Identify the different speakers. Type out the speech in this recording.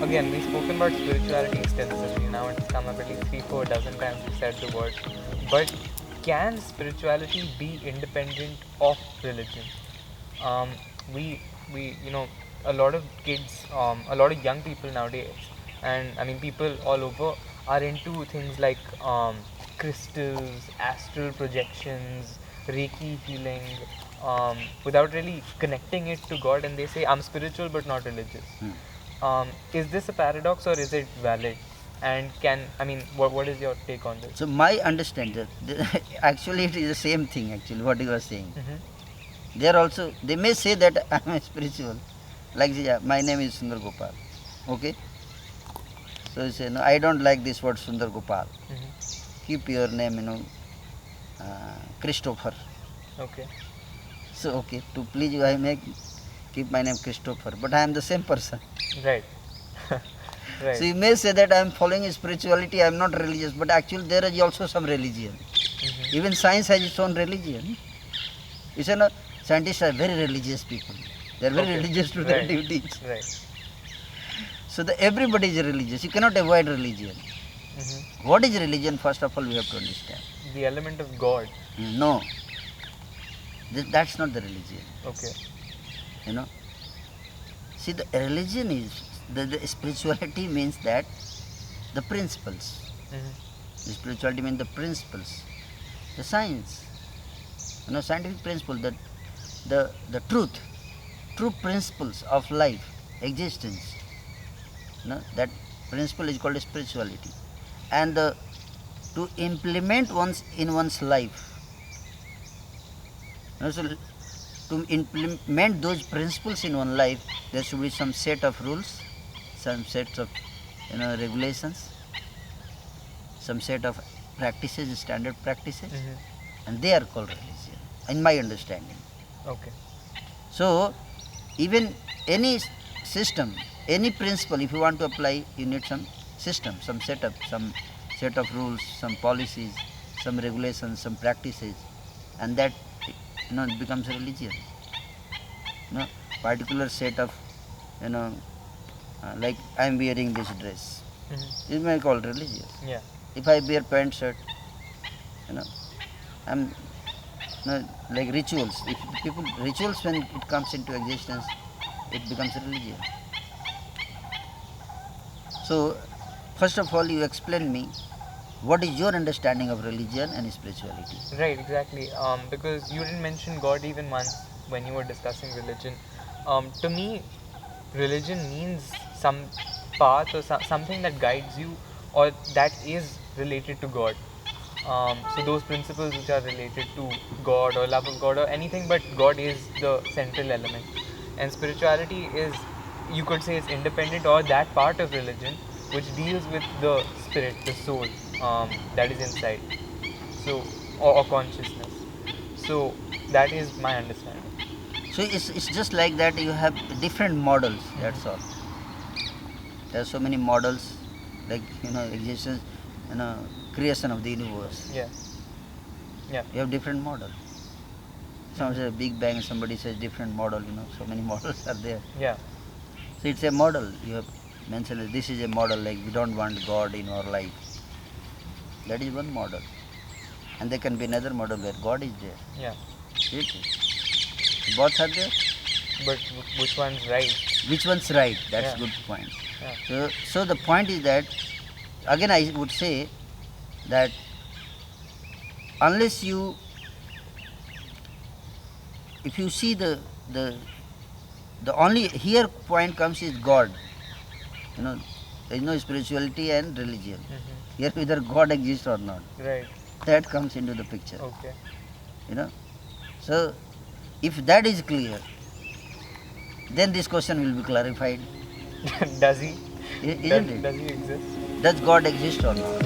Speaker 1: again, we've spoken about spirituality extensively. Now it's come up at least 3-4 dozen times we said the word. But can spirituality be independent of religion? Um, we a lot of kids, a lot of young people nowadays, and I mean people all over are into things like crystals, astral projections, Reiki healing, without really connecting it to God, and they say I'm spiritual but not religious. Is this a paradox or is it valid? And what is your take on this?
Speaker 2: So my understanding, actually it is the same thing actually what you are saying. They are also, they may say that I am a spiritual, like my name is Sundar Gopal, okay. So you say no, I don't like this word Sundar Gopal. Keep your name, Christopher.
Speaker 1: Okay.
Speaker 2: So okay, to please you I may keep my name Christopher, but I am the same person.
Speaker 1: Right. Right.
Speaker 2: So you may say that I am following spirituality, I am not religious, but actually there is also some religion. Even science has its own religion. You say no, scientists are very religious people. They are very religious to their duties.
Speaker 1: Right.
Speaker 2: So everybody is religious. You cannot avoid religion. What is religion? First of all, we have to understand.
Speaker 1: The element of God.
Speaker 2: No, that's not the religion.
Speaker 1: Okay.
Speaker 2: See, the religion is the spirituality means that the principles. The spirituality means the principles, the science. Scientific principle, that the true principles of life, existence. That principle is called spirituality, and to implement in one's life. So to implement those principles in one life, there should be some set of rules, some sets of regulations, some set of practices, standard practices, and they are called religion, in my understanding.
Speaker 1: Okay.
Speaker 2: So even any system, any principle, if you want to apply, you need some system, some setup, some set of rules, some policies, some regulations, some practices, and that it becomes a religion. Particular set of, like I am wearing this dress, it may be called religious.
Speaker 1: Yeah.
Speaker 2: If I wear pant shirt, I'm like rituals. If rituals, when it comes into existence, it becomes a religion. So first of all, you explain me what is your understanding of religion and spirituality.
Speaker 1: Right, exactly. Because you didn't mention God even once when you were discussing religion. To me, religion means some path or something that guides you or that is related to God. So those principles which are related to God or love of God or anything, but God is the central element. And spirituality is, you could say, it's independent or that part of religion which deals with the spirit, the soul that is inside. So, or consciousness. So that is my understanding.
Speaker 2: So it's just like that, you have different models, that's all. There are so many models, like existence, creation of the universe.
Speaker 1: Yeah. Yeah.
Speaker 2: You have different models. Some say Big Bang, somebody says different model, so many models are there.
Speaker 1: Yeah.
Speaker 2: So it's a model. You have mentioned that this is a model, like we don't want God in our life. That is one model. And there can be another model where God is there.
Speaker 1: Yeah.
Speaker 2: Both are there.
Speaker 1: But which one's right?
Speaker 2: Which one's right? That's good point. Yeah. So the point is that, again I would say that unless if you see the only here point comes is God. There is no spirituality and religion. Here whether God exists or not.
Speaker 1: Right.
Speaker 2: That comes into the picture.
Speaker 1: Okay.
Speaker 2: So if that is clear, then this question will be clarified.
Speaker 1: Does he?
Speaker 2: Isn't it?
Speaker 1: Does he exist?
Speaker 2: Does God exist or not?